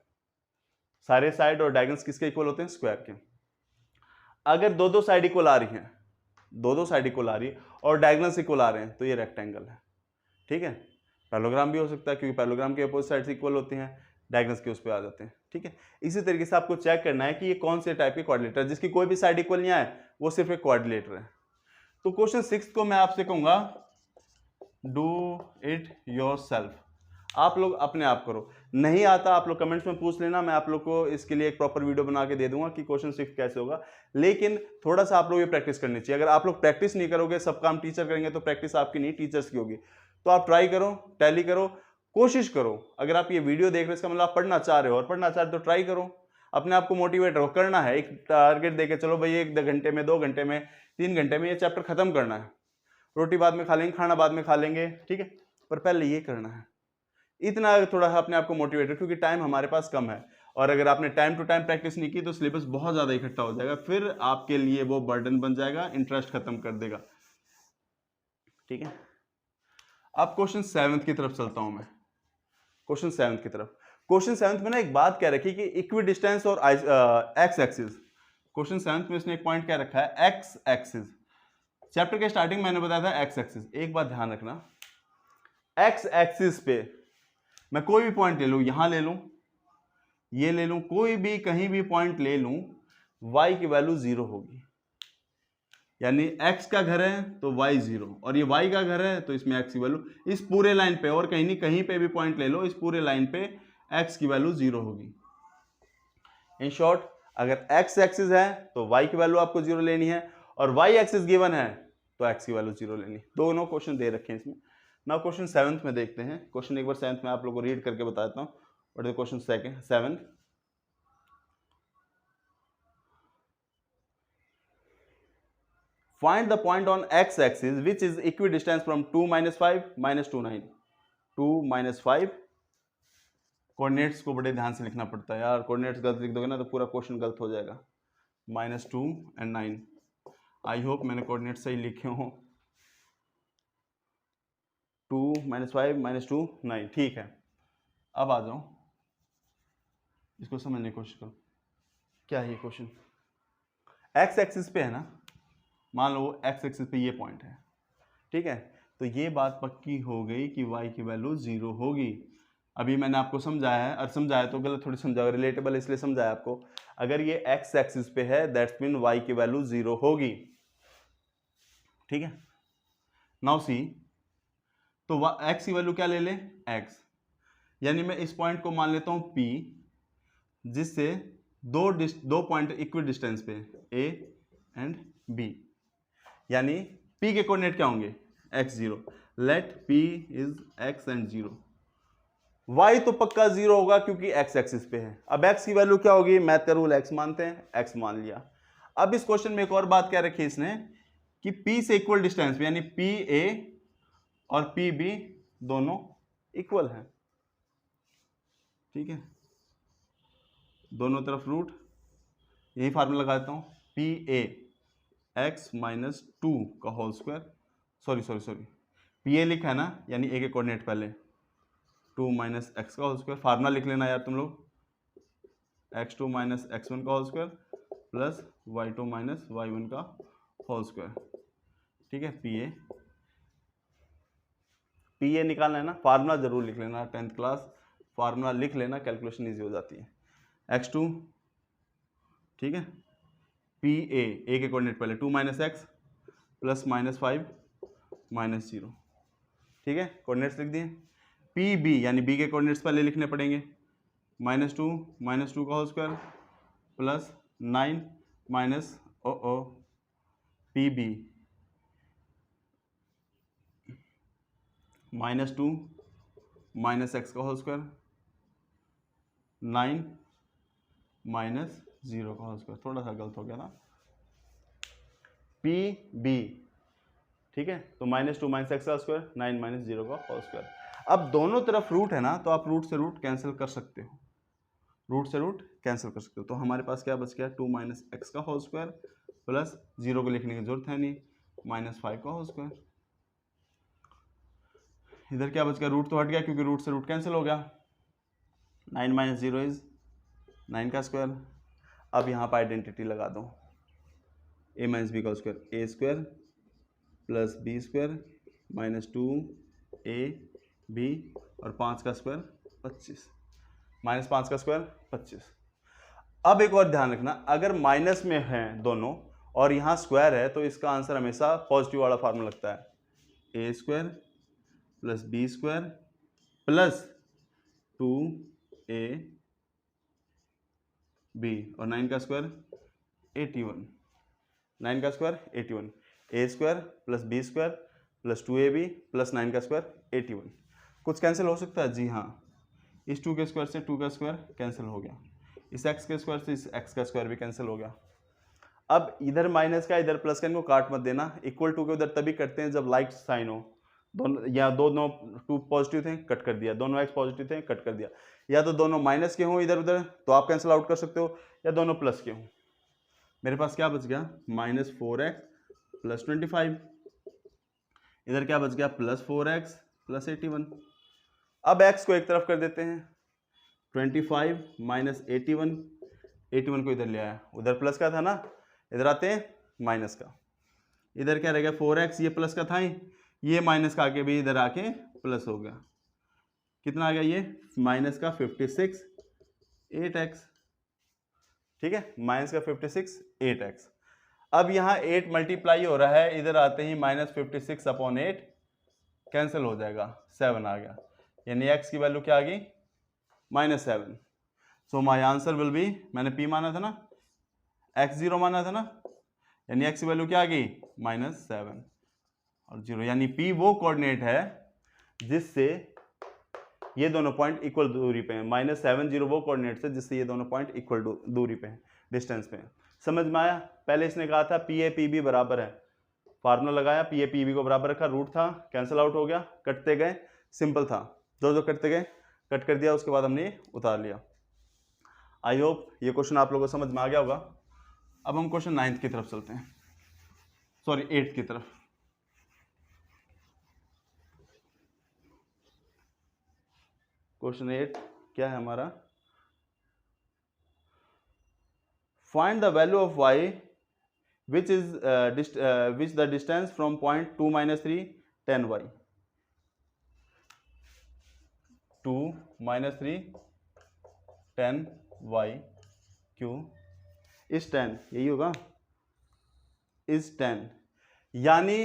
सारे साइड और डायगोनल्स किसके इक्वल होते हैं, स्क्वायर के। अगर दो साइड इक्वल आ रही हैं, दो साइड इक्वल आ रही है और डायगोनल्स इक्वल आ रहे हैं तो ये रेक्टेंगल है। ठीक है, पैरेललोग्राम भी हो सकता है क्योंकि पैरेललोग्राम के अपोजिट साइड्स इक्वल होती हैं, डायगोनल्स के उस पर आ जाते हैं। ठीक है, इसी तरीके से आपको चेक करना है कि ये कौन से टाइप के क्वाड्रिलेटर, जिसकी कोई भी साइड इक्वल नहीं आए वो सिर्फ एक क्वाड्रिलेटर है। तो क्वेश्चन 6 को मैं आपसे कहूंगा डू इट योरसेल्फ, आप लोग अपने आप करो। नहीं आता आप लोग कमेंट्स में पूछ लेना, मैं आप लोग को इसके लिए एक प्रॉपर वीडियो बना के दे दूंगा कि क्वेश्चन 6 कैसे होगा। लेकिन थोड़ा सा आप लोग ये प्रैक्टिस करनी चाहिए। अगर आप लोग प्रैक्टिस नहीं करोगे, सब काम टीचर करेंगे, तो प्रैक्टिस आपकी नहीं टीचर्स की होगी। तो आप ट्राई करो, टैली करो, कोशिश करो। अगर आप ये वीडियो देख रहे हो इसका मतलब आप पढ़ना चाह रहे हो, और पढ़ना चाह रहे हो तो ट्राई करो, अपने आप को मोटिवेट रहो, करना है। एक टारगेट देके चलो भाई 1 घंटे में, 2 घंटे में, 3 घंटे में ये चैप्टर खत्म करना है। रोटी बाद में खा लेंगे, खाना बाद में खा लेंगे, ठीक है, पर पहले ये करना है। इतना थोड़ा अपने आप को मोटिवेट रहो, क्योंकि टाइम हमारे पास कम है और अगर आपने टाइम टू टाइम प्रैक्टिस नहीं की तो सिलेबस बहुत ज़्यादा इकट्ठा हो जाएगा, फिर आपके लिए वो बर्डन बन जाएगा, इंटरेस्ट खत्म कर देगा। ठीक है, अब क्वेश्चन 7 की तरफ चलता हूं मैं। क्वेश्चन 7 की तरफ, क्वेश्चन 7 में ना एक बात क्या रखी कि इक्वी डिस्टेंस और एक्स एक्सिस। क्वेश्चन 7 में इसने एक पॉइंट क्या रखा है, एक्स एक्सिस। चैप्टर के स्टार्टिंग मैंने बताया था एक्स एक्सिस। एक बात ध्यान रखना, एक्स एक्सिस पे मैं कोई भी पॉइंट ले लूं, यहां ले लूं, ये ले लूं, कोई भी कहीं भी पॉइंट ले लूं, y की वैल्यू 0 होगी। यानी x का घर है तो y 0, और ये y का घर है तो इसमें x की वैल्यू, इस पूरे लाइन पे और कहीं नहीं कहीं पे भी पॉइंट ले लो, इस पूरे लाइन पे x की वैल्यू 0 होगी। इन शॉर्ट, अगर x एक्सिस है तो y की वैल्यू आपको 0 लेनी है, और y एक्सिस गिवन है तो x की वैल्यू 0 लेनी है। दोनों क्वेश्चन दे रखे हैं इसमें। ना क्वेश्चन 7 में देखते हैं। क्वेश्चन एक बार 7 में आप लोगों को रीड करके बताता हूँ। और question 7, find the point on x axis which is equidistant from 2 - 5 - 2 9। 2 - 5 coordinates को बड़े ध्यान से लिखना पड़ता है यार, कोऑर्डिनेट्स गलत लिख दोगे ना तो पूरा क्वेश्चन गलत हो जाएगा। -2 और 9, आई होप मैंने कोऑर्डिनेट्स सही लिखे हों। 2 - 5 - 2 9, ठीक है। अब आ जाओ, इसको समझने की कोशिश करो। क्या है ये क्वेश्चन, एक्स एक्सिस पे है ना, मान लो एक्स एक्सिस पे ये पॉइंट है, ठीक है, तो ये बात पक्की हो गई कि y की वैल्यू 0 होगी। अभी मैंने आपको समझाया है, और समझाया तो गलत थोड़ी समझाया, रिलेटेबल इसलिए समझाया आपको। अगर ये x एक्सिस पे है दैट्स मीन y की वैल्यू 0 होगी। ठीक है, नाउ सी, तो x की वैल्यू क्या ले ले, x, यानी मैं इस पॉइंट को मान लेता हूं P, जिससे दो पॉइंट इक्वी डिस्टेंस पे A एंड B, यानी P के कोऑर्डिनेट क्या होंगे, x0। Let P is x and 0। y तो पक्का 0 होगा क्योंकि x एक्सिस पे है। अब x की वैल्यू क्या होगी, मैथ का रूल x मानते हैं, x मान लिया। अब इस क्वेश्चन में एक और बात क्या रखी इसने कि P से इक्वल डिस्टेंस पे, यानी PA और PB दोनों इक्वल हैं। ठीक है, दोनों तरफ रूट, यही फार्मूला लगा देता हूं, PA x - 2 का होल स्क्वायर, सॉरी PA लिखा है ना, यानी a के कोऑर्डिनेट पहले 2 - x का होल स्क्वायर, फार्मूला लिख लेना यार तुम लोग, x2 - x1 का whole square plus y2 - y1 का होल स्क्वायर। ठीक है, PA निकालना है ना, फार्मूला जरूर लिख लेना, 10th क्लास फार्मूला लिख लेना, कैलकुलेशन ईजी हो जाती है। x2, ठीक है, पी ए के कोऑर्डिनेट पहले 2 माइनस एक्स प्लस -5 -0, ठीक है, कोऑर्डिनेट्स लिख दिए। पी बी यानी बी के कोऑर्डिनेट्स पहले लिखने पड़ेंगे, -2 का whole square plus 9 minus P B -2 minus x का होल स्क्वायर 9 माइनस 0 का होल स्क्वायर, थोड़ा सा गलत हो गया ना, पी बी, ठीक है। तो -2 माइनस एक्स का स्क्वायर 9 माइनस 0 का होल स्क्वायर। अब दोनों तरफ रूट है ना, तो आप रूट से रूट कैंसिल कर सकते हो, रूट से रूट कैंसिल कर सकते हो। तो हमारे पास क्या बच गया, 2 माइनस एक्स का होल स्क्वायर प्लस 0 को लिखने की जरूरत है नहीं, -5 का होल स्क्वायर। इधर क्या बच गया, रूट तो हट गया क्योंकि रूट से रूट कैंसिल हो गया। 9 माइनस 0 इज 9 का स्क्वायर। अब यहाँ पर आइडेंटिटी लगा दो, a माइनस बी का square a square plus B square -2 a b और 5 का स्क्वायर 25, -5 का स्क्वायर 25। अब एक और ध्यान रखना, अगर माइनस में है दोनों और यहाँ स्क्वायर है तो इसका आंसर हमेशा पॉजिटिव वाला फार्मूला लगता है, a square plus B square plus 2a b और 9 का स्क्वायर 81, 9 का square 81, a square plus B square plus 2ab plus 9 का स्क्वायर 81। कुछ कैंसिल हो सकता है, जी हाँ, इस 2 के स्क्वायर से 2 का स्क्वायर कैंसिल हो गया, इस x के स्क्वायर से इस x का स्क्वायर भी कैंसिल हो गया। अब इधर माइनस का इधर प्लस का, इनको काट मत देना, इक्वल टू के उधर तभी करते हैं जब लाइक साइन हो, दोनों या दोनों 2 पॉजिटिव थे कट कर दिया, दोनों x पॉजिटिव थे कट कर दिया, या तो दोनों माइनस के हों इधर उधर तो आप कैंसिल आउट कर सकते हो, या दोनों प्लस के हों। मेरे पास क्या बच गया, -4x प्लस 25, इधर क्या बच गया, +4x प्लस 81। अब x को एक तरफ कर देते हैं, 25 माइनस 81, 81 को इधर ले आया, उधर प्लस का था ना, इधर आते हैं माइनस का, इधर क्या रह गया 4x, ये प्लस का था ही, ये माइनस का आके भी इधर आके प्लस हो गया, कितना आ गया ये माइनस का 56 8x, ठीक है, माइनस का 56 8x। अब यहाँ 8 मल्टीप्लाई हो रहा है, इधर आते ही -56/8 कैंसिल हो जाएगा, 7 आ गया, यानी x की वैल्यू क्या आ गई, -7। सो माई आंसर विल बी, मैंने p माना था ना, x0 माना था ना, यानी x की वैल्यू क्या आ गई, -7 और 0, यानी p वो कोऑर्डिनेट है जिससे ये दोनों पॉइंट इक्वल दूरी पे हैं, -7 0 वो कोऑर्डिनेट है जिससे ये दोनों पॉइंट इक्वल दूरी पे हैं, डिस्टेंस पे हैं। समझ में आया? पहले इसने कहा था पी ए पी बी बराबर है, फार्मूला लगाया, पी ए पी बी को बराबर रखा, रूट था कैंसिल आउट हो गया, कटते गए, सिंपल था, जो जो कटते गए कट कर दिया, उसके बाद हमने उतार लिया। आई होप ये क्वेश्चन आप लोगों को समझ में आ गया होगा। अब हम क्वेश्चन 9th की तरफ चलते हैं, सॉरी 8th की तरफ। क्वेश्चन 8 क्या है हमारा, find the value of y which is which the distance from point 2 - 3 10y, 2 - 3 10y क्यों इस 10, यही होगा, इस 10, यानी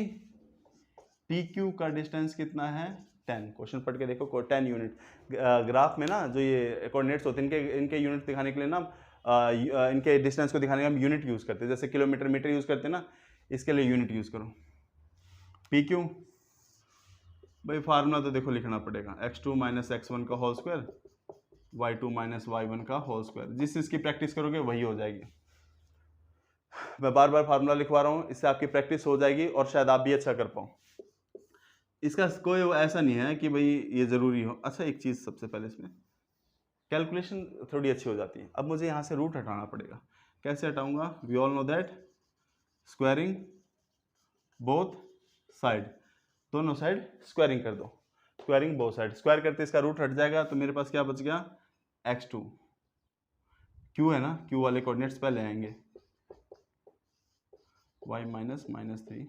PQ का डिस्टेंस कितना है 10। क्वेश्चन पढ़ के देखो, 10 यूनिट। ग्राफ में ना जो ये कोऑर्डिनेट्स होते हैं, इनके यूनिट दिखाने के लिए ना इनके डिस्टेंस को दिखाने के लिए हम यूनिट यूज़ करते हैं, जैसे किलोमीटर मीटर यूज़ करते हैं ना, इसके लिए यूनिट यूज़ करो। PQ भाई फार्मूला तो देखो लिखना पड़ेगा, x2 - x1 का होल स्क्वायर, y2 - y1 का होल स्क्वायर। जिस चीज़ की प्रैक्टिस करोगे वही हो जाएगी। मैं बार बार फार्मूला लिखवा रहा हूँ, इससे आपकी प्रैक्टिस हो जाएगी और शायद आप भी अच्छा कर पाओ। इसका कोई ऐसा नहीं है कि भाई ये ज़रूरी हो। अच्छा एक चीज़ सबसे पहले इसमें कैलकुलेशन थोड़ी अच्छी हो जाती है। अब मुझे यहाँ से रूट हटाना पड़ेगा, कैसे हटाऊंगा, we all know that squaring both side, दोनों साइड स्क्वायरिंग कर दो, स्क्वायरिंग बोथ साइड, स्क्वायर करते इसका रूट हट जाएगा, तो मेरे पास क्या बच गया x2, q है ना, q वाले कोऑर्डिनेट्स पहले आएंगे, y -3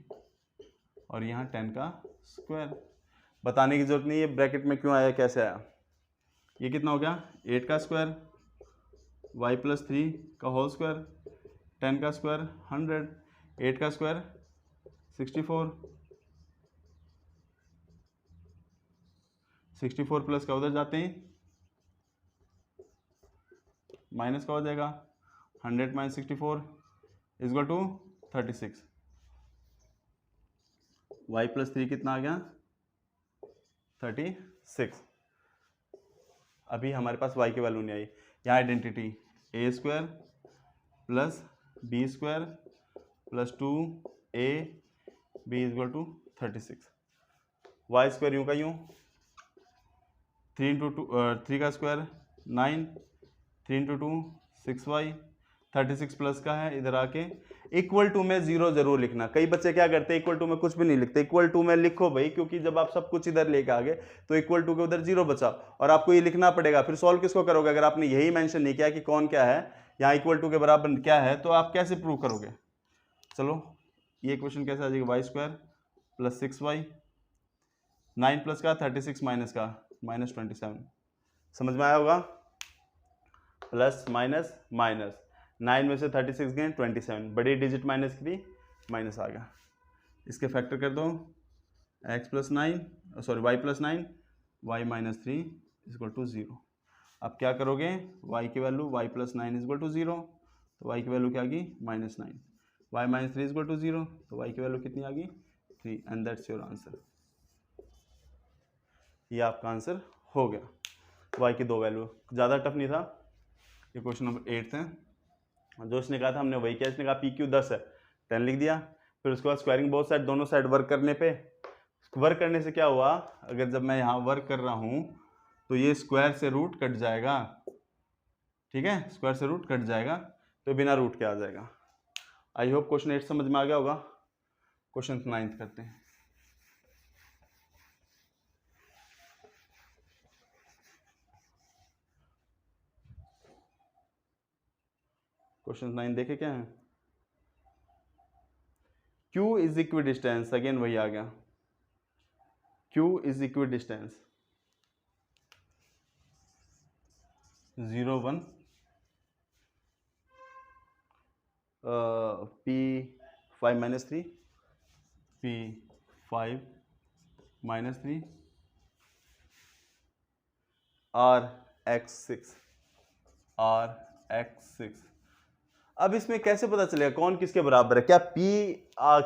और यहाँ 10 का स्क्वायर। बताने की जरूरत नहीं है ब्रैकेट में क्यों आया, कैसे आया। ये कितना हो गया 8 का स्क्वायर, y + 3 का होल स्क्वायर 10 का स्क्वायर 100, 8 का स्क्वायर 64, 64 प्लस का उधर जाते हैं माइनस का हो जाएगा, 100 minus 64 equal to 36। y plus 3 कितना आ गया? 36। अभी हमारे पास y की वैल्यू नहीं आई। यहाँ identity a square plus B square plus 2 a b equal to 36। Y square यूँ का यूँ 3 इंटू 3 का स्क्वायर 9, 3 इंटू 2 6y, 36 प्लस का है इधर आके इक्वल टू में जीरो जरूर लिखना। कई बच्चे क्या करते हैं इक्वल टू में कुछ भी नहीं लिखते, इक्वल टू में लिखो भाई, क्योंकि जब आप सब कुछ इधर लेके आ गए तो इक्वल टू के उधर जीरो बचा और आपको ये लिखना पड़ेगा। फिर सॉल्व किसको करोगे? अगर आपने यही मेंशन नहीं किया कि कौन क्या है, यहाँ इक्वल टू के बराबर क्या है, तो आप कैसे प्रूव करोगे? चलो ये क्वेश्चन कैसे आ जाएगा? Y square plus 6y, 9 plus का 36 माइनस का माइनस 27। समझ में आया होगा? प्लस माइनस माइनस 9 में से 36 गए 27, बड़ी डिजिट माइनस की माइनस आ गया। इसके फैक्टर कर दो x plus 9 sorry y plus 9 y minus 3 equal to 0। अब क्या करोगे? y की value y plus 9 equal to 0, तो y की वैल्यू क्या आ गई? Minus 9। y minus 3 equal to 0, तो y की वैल्यू कितनी आ गई? 3 एंड दैट्स योर आंसर। ये आपका आंसर हो गया। y की दो वैल्यू, ज़्यादा टफ नहीं था। ये क्वेश्चन नंबर 8 है। जो इसने कहा था हमने वही किया। इसने कहा पी क्यू 10 है, 10 लिख दिया। फिर उसके बाद स्क्वायरिंग बोथ साइड, दोनों साइड वर्क करने पे, वर्क करने से क्या हुआ? अगर जब मैं यहाँ वर्क कर रहा हूँ तो ये स्क्वायर से रूट कट जाएगा, ठीक है, स्क्वायर से रूट कट जाएगा तो बिना रूट के आ जाएगा। आई होप क्वेश्चन 8 समझ में आ गया होगा। क्वेश्चन 9 करते हैं। क्वेश्चन 9 देखे क्या है? Q is equi distance, again वही आ गया। Q is equi distance 0 1 P5 minus 3 P5 minus 3 RX6 RX6। अब इसमें कैसे पता चलेगा कौन किसके बराबर है? क्या P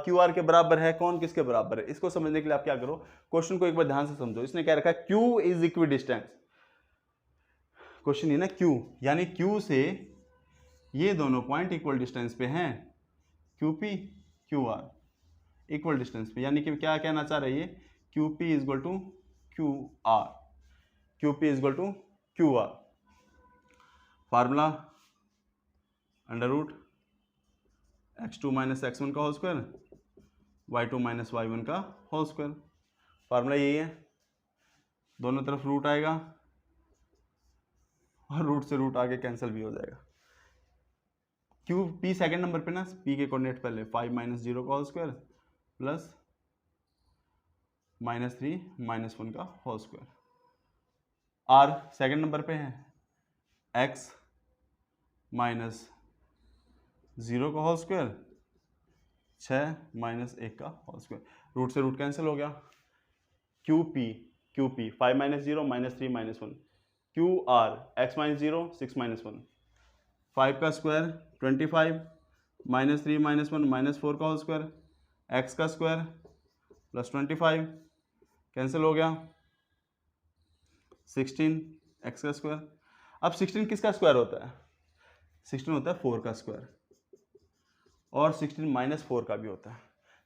QR के बराबर है? कौन किसके बराबर है? इसको समझने के लिए आप क्या करो, क्वेश्चन को एक बार ध्यान से समझो। इसने क्या रखा है? Q is equi distance. Question ये ना Q, यानी Q से ये दोनों पॉइंट इक्वल डिस्टेंस पे हैं, QP QR इक्वल डिस्टेंस पे, यानी कि क्या कहना चाह रही है? QP is equal to QR, QP is equal to QR। Formula under root x2 minus x1 का whole square y2 minus y1 का होल स्क्वायर। फार्मूला यही है, दोनों तरफ रूट आएगा और रूट से रूट आगे कैंसिल भी हो जाएगा। क्यू पी सेकेंड नंबर पे ना, पी के कोऑर्डिनेट पहले 5 माइनस 0 का whole square plus minus 3 minus 1 का whole square. Are second number पे है, x माइनस 0 का होल स्क्वायर 6 माइनस 1 का होल स्क्वायर। रूट से रूट कैंसिल हो गया। Q P 5 minus 0 minus 3 minus 1, Q R x minus 0 6 minus 1, 5 का स्क्वायर 25 माइनस 3 माइनस 1 माइनस 4 का होल स्क्वायर, x का स्क्वायर प्लस 25 कैंसिल हो गया, 16 x का स्क्वायर। अब 16 किसका स्क्वायर होता है? 16 होता है 4 का स्क्वायर, और 16 माइनस 4 का भी होता है।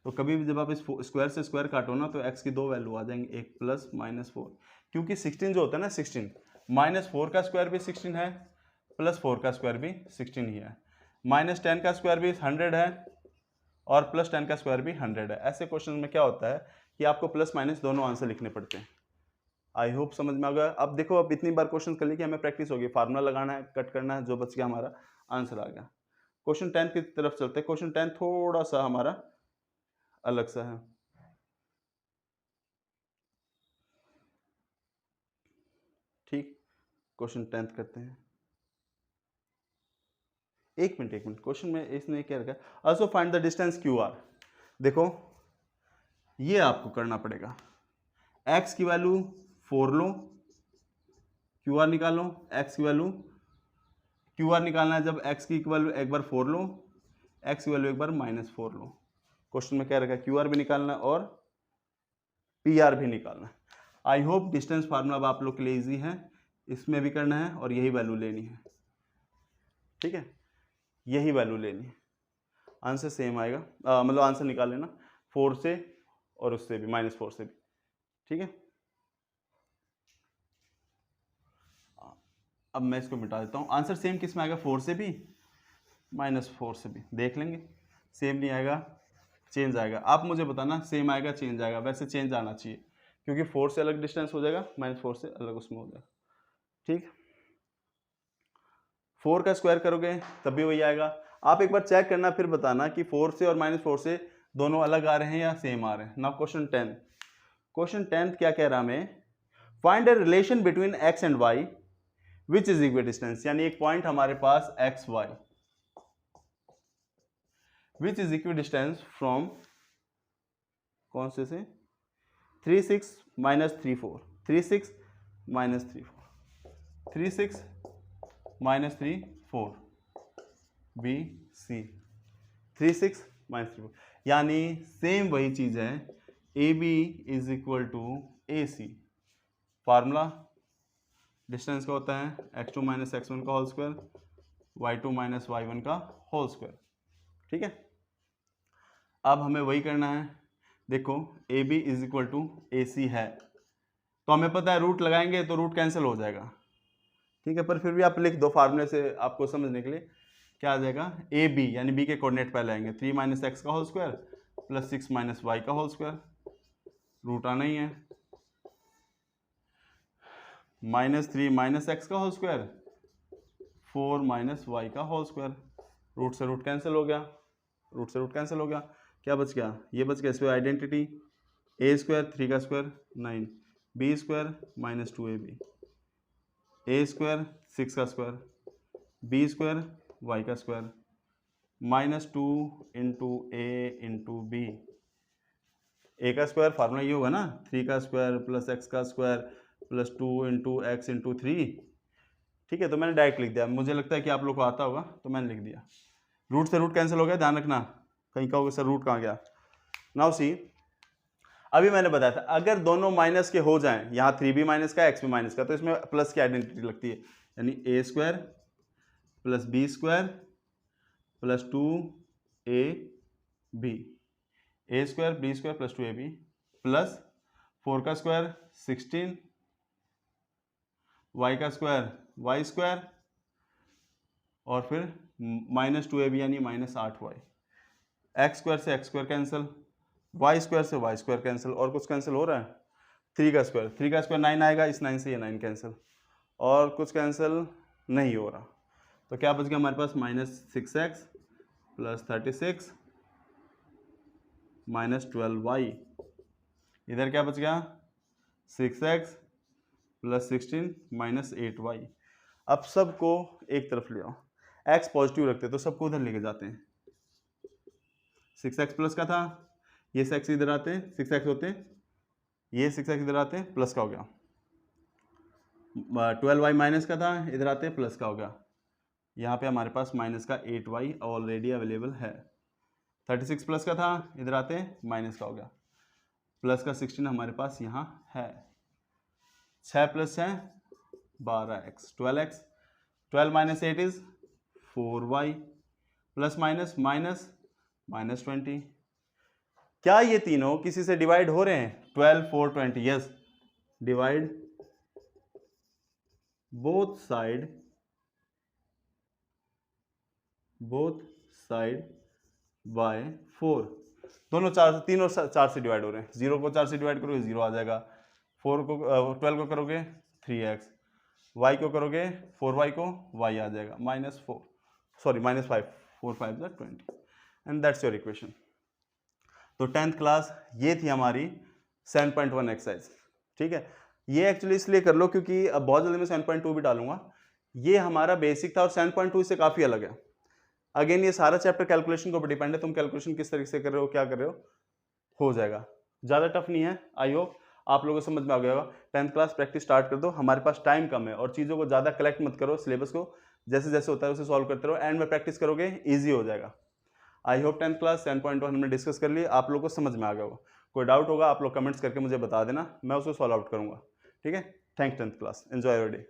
तो कभी भी जब आप इस स्क्वायर से स्क्वायर काटो ना, तो x की दो वैल्यू आ जाएंगे, एक प्लस माइनस 4, क्योंकि 16 जो होता है ना, 16 माइनस 4 का स्क्वायर भी 16 है, प्लस 4 का स्क्वायर भी 16 ही है, माइनस 10 का स्क्वायर भी 100 है, और प्लस 10 का स्क्वायर भी 100 है। ऐसे क्वेश्चन में क्या होता है कि आपको प्लस माइनस दोनों आंसर लिखने पड़ते हैं। आई होप समझ में आ गया। अब देखो, अब इतनी बार क्वेश्चन कर लिए कि हमें प्रैक्टिस होगी, फार्मूला लगाना है, कट करना है, जो बच गया हमारा आंसर आ गया। क्वेश्चन 10 की तरफ चलते हैं। क्वेश्चन 10 थोड़ा सा हमारा अलग सा है। ठीक, क्वेश्चन 10 करते हैं। एक मिनट क्वेश्चन में इसने क्या रखा है, also find the distance Q R. देखो ये आपको करना पड़ेगा, x की वैल्यू 4 लो, क्यू आर निकालो, x की वैल्यू क्यू आर निकालना है जब x की वैल्यू एक बार 4 लो, x की वैल्यू एक बार -4 लो। क्वेश्चन में क्या रखा है, क्यू आर भी निकालना है और पी आर भी निकालना है। आई होप डिस्टेंस फार्मूला अब आप लोग के लिए ईजी है, इसमें भी करना है और यही वैल्यू लेनी है, ठीक है, यही वैल्यू लेनी है, आंसर सेम आएगा, मतलब आंसर निकाल लेना 4 से और उससे भी -4 से भी, ठीक है। अब मैं इसको मिटा देता हूँ, आंसर सेम किस में आएगा, 4 से भी -4 से भी, देख लेंगे, सेम नहीं आएगा चेंज आएगा। आप मुझे बताना सेम आएगा चेंज आएगा, वैसे चेंज आना चाहिए क्योंकि 4 से अलग डिस्टेंस हो जाएगा, -4 से अलग उसमें हो जाएगा, ठीक। 4 का स्क्वायर करोगे तब भी वही आएगा। आप एक बार चेक करना फिर बताना कि 4 से और -4 से दोनों अलग आ रहे हैं या सेम आ रहे हैं। नाउ क्वेश्चन 10, क्वेश्चन 10 क्या कह रहा हमें, find a relation between x and y which is equidistance, यानी एक पॉइंट हमारे पास X Y which is equidistance from कौन से 3 6 -3 4 3 6 -3 4 3 6 -3 4 बी सी 3 6 -3 4, यानी सेम वही चीज है, A B is equal to A C. Formula distance का होता है x2 - x1 का होल स्क्वायर, y2 - y1 का होल स्क्वायर, ठीक है। अब हमें वही करना है, देखो A B is equal to A C है तो हमें पता है रूट लगाएंगे तो रूट कैंसिल हो जाएगा, ठीक है, पर फिर भी आप लिख दो फार्मूले से आपको समझने के लिए, क्या आ जाएगा, ए बी यानी बी के कोऑर्डिनेट पहले आएंगे 3 - x का होल स्क्वायर प्लस 6 - y का होल स्क्वायर, रूट आना ही है, -3 - x का होल स्क्वायर 4 - y का होल स्क्वायर, रूट से रूट कैंसिल हो गया, रूट से रूट कैंसिल हो गया, क्या बच गया, ये बच गया, इसमें आइडेंटिटी a स्क्वायर 3 का square 9, b square -2ab, a square 6 का स्क्वायर, b स्क्वायर y का square -2 into a into b, a का स्क्वायर फार्मूला ये होगा ना 3 का स्क्वायर प्लस x का square plus 2 into x into 3, ठीक है। तो मैंने डायरेक्ट लिख दिया, मुझे लगता है कि आप लोग को आता होगा तो मैंने लिख दिया, रूट से रूट कैंसिल हो गया, ध्यान रखना, कहीं कहोगे सर रूट कहाँ गया। नाउ सी, अभी मैंने बताया था अगर दोनों माइनस के हो जाएं, यहाँ 3b माइनस का x भी माइनस का, तो इसमें प्लस की आइडेंटिटी लगती है, यानी a square plus B square plus 2ab, a square B square plus 2ab plus 4 का स्क्वायर 16, y का स्क्वायर y स्क्वायर और फिर -2ab यानी -8y, एक्स स्क्वायर से X square cancel, Y square से वाई स्क्वायर कैंसिल, और कुछ cancel हो रहा है, 3 का स्क्वायर 9 आएगा, इस 9 से ये 9 कैंसिल, और कुछ कैंसिल नहीं हो रहा, तो क्या बच गया हमारे पास -6x प्लस 36 -12y, इधर क्या बच गया 6x प्लस 16 -8y। अब सबको एक तरफ ले आओ, x पॉजिटिव रखते तो सबको उधर लेके जाते हैं, 6x प्लस का था, ये 6x इधर आते हैं 6x होते हैं, ये 6x इधर आते हैं प्लस का हो गया, 12y माइनस का था, इधर आते हैं प्लस का हो गया, यहाँ पे हमारे पास माइनस का 8y ऑलरेडी अवेलेबल है, 36 प्लस का था, इधर आते हैं माइनस का हो गया, प्लस का 16 हमारे पास यहाँ है, 6 plus 6 12x 12x, 12 minus 8 is 4y plus minus minus -20, क्या ये तीनों किसी से डिवाइड हो रहे हैं, 12 4 20, yes, divide both side by 4, दोनों तीनों 4 से डिवाइड हो रहे हैं, 0 को 4 से डिवाइड करोगे 0 आ जाएगा, 4 को 12 को करोगे 3x, y को करोगे 4y को y आ जाएगा -4 sorry -5, 4 5 20, and that's your equation. तो 10th क्लास ये थी हमारी 7.1 एक्सरसाइज, ठीक है। ये एक्चुअली इसलिए कर लो क्योंकि अब बहुत जल्दी मैं 7.2 भी डालूंगा, ये हमारा बेसिक था और 7.2 से काफ़ी अलग है। अगेन ये सारा चैप्टर कैलकुलेशन के ऊपर डिपेंड है, तुम कैलकुलेशन किस तरीके से कर रहे हो, क्या कर रहे हो जाएगा। ज़्यादा टफ नहीं है। आई होप आप लोगों को समझ में आ गया होगा। 10th क्लास प्रैक्टिस स्टार्ट कर दो, हमारे पास टाइम कम है और चीज़ों को ज़्यादा कलेक्ट मत करो, सिलेबस को जैसे जैसे होता है उसे सॉल्व करते रहो, एंड में प्रैक्टिस करोगे ईजी हो जाएगा। आई होप 10th क्लास 10.1 हमने डिस्कस कर ली, आप लोगों को समझ में आ गया होगा। कोई डाउट होगा आप लोग कमेंट्स करके मुझे बता देना, मैं उसको सॉल्व आउट करूँगा। ठीक है, thanks 10th class, enjoy your day.